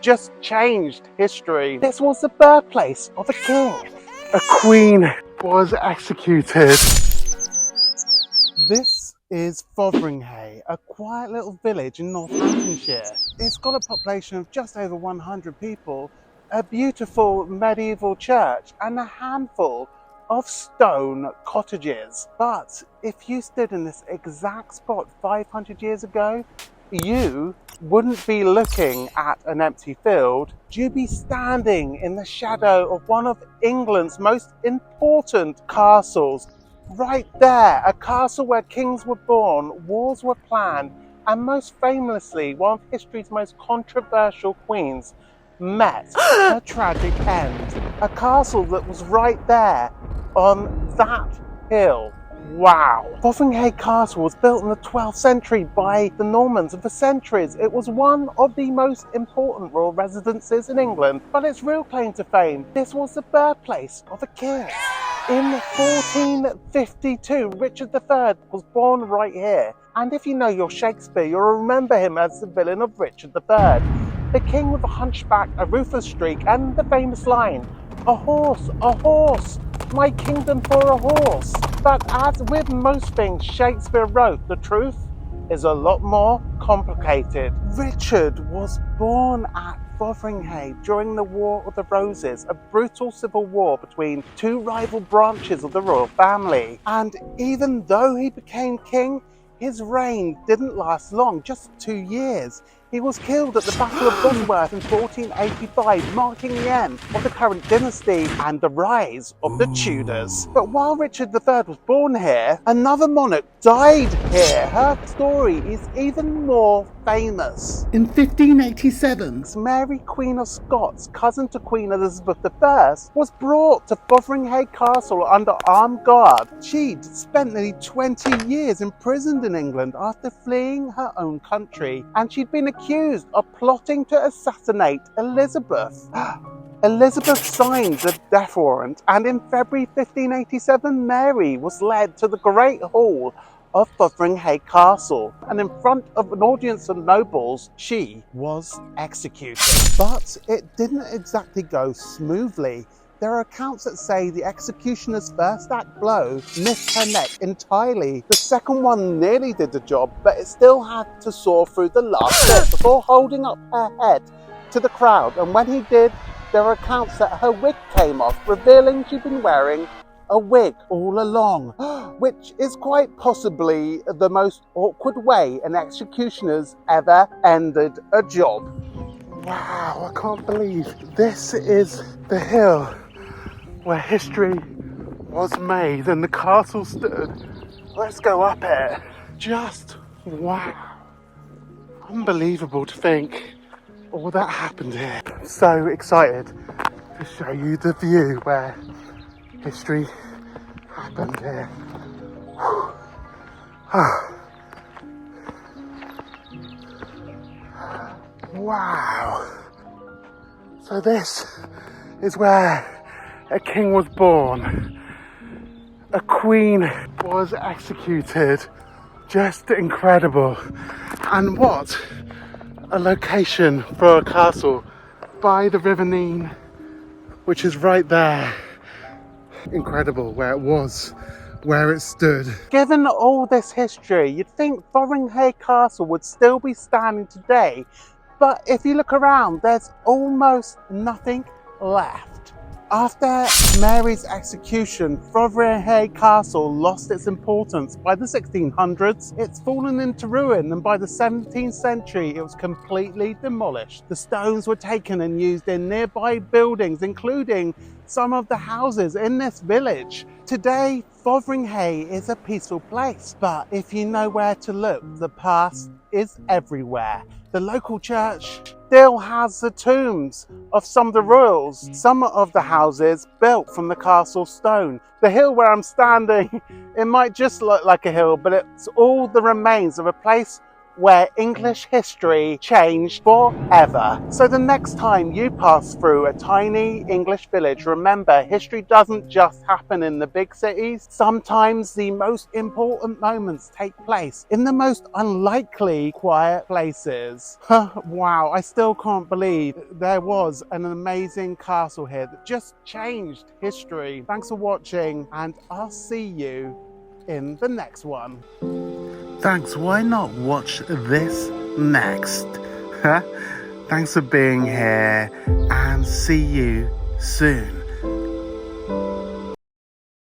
just changed history. This was the birthplace of a king. A queen was executed. This is Fotheringhay, a quiet little village in Northamptonshire. It's got a population of just over 100 people, a beautiful medieval church and a handful of stone cottages. But if you stood in this exact spot 500 years ago, you wouldn't be looking at an empty field. You'd be standing in the shadow of one of England's most important castles. Right there, a castle where kings were born, wars were planned, and most famously, one of history's most controversial queens met her tragic end. A castle that was right there on that hill. Wow. Fotheringhay Castle was built in the 12th century by the Normans, and for centuries it was one of the most important royal residences in England. But its real claim to fame, this was the birthplace of a king. In 1452, Richard III was born right here. And if you know your Shakespeare, you'll remember him as the villain of Richard III. The king with a hunchback, a ruthless streak, and the famous line, a horse, my kingdom for a horse. But as with most things Shakespeare wrote, the truth is a lot more complicated. Richard was born at Fotheringhay during the War of the Roses, a brutal civil war between two rival branches of the royal family. And even though he became king, his reign didn't last long, just 2 years. He was killed at the Battle of Bosworth in 1485, marking the end of the current dynasty and the rise of the Tudors. But while Richard III was born here, another monarch died here. Her story is even more famous. In 1587, Mary, Queen of Scots, cousin to Queen Elizabeth I, was brought to Fotheringhay Castle under armed guard. She'd spent nearly 20 years imprisoned in England after fleeing her own country, and she'd been accused of plotting to assassinate Elizabeth. Elizabeth signed the death warrant, and in February 1587, Mary was led to the Great Hall of Fotheringhay Castle, and in front of an audience of nobles, she was executed. But it didn't exactly go smoothly. There are accounts that say the executioner's first act blow missed her neck entirely. The second one nearly did the job, but it still had to saw through the last bit before holding up her head to the crowd. And when he did, there are accounts that her wig came off, revealing she'd been wearing a wig all along, which is quite possibly the most awkward way an executioner's ever ended a job. Wow, I can't believe this is the hill where history was made and the castle stood. Let's go up it. Just wow. Unbelievable to think all that happened here. I'm so excited to show you the view where history happened here. Wow. So this is where a king was born. A queen was executed. Just incredible. And what a location for a castle by the River Nene, which is right there. Incredible where it was, where it stood. Given all this history, you'd think Fotheringhay Castle would still be standing today, but if you look around, there's almost nothing left. After Mary's execution, Fotheringhay Castle lost its importance. By the 1600s, it's fallen into ruin, and by the 17th century, it was completely demolished. The stones were taken and used in nearby buildings, including some of the houses in this village. Today, Fotheringhay is a peaceful place, but if you know where to look, the past is everywhere. The local church still has the tombs of some of the royals, some of the houses built from the castle stone. The hill where I'm standing, it might just look like a hill, but it's all the remains of a place where English history changed forever. So the next time you pass through a tiny English village, remember, history doesn't just happen in the big cities. Sometimes the most important moments take place in the most unlikely quiet places. Wow, I still can't believe there was an amazing castle here that just changed history. Thanks for watching, and I'll see you in the next one. Thanks, why not watch this next? Thanks for being here, and see you soon.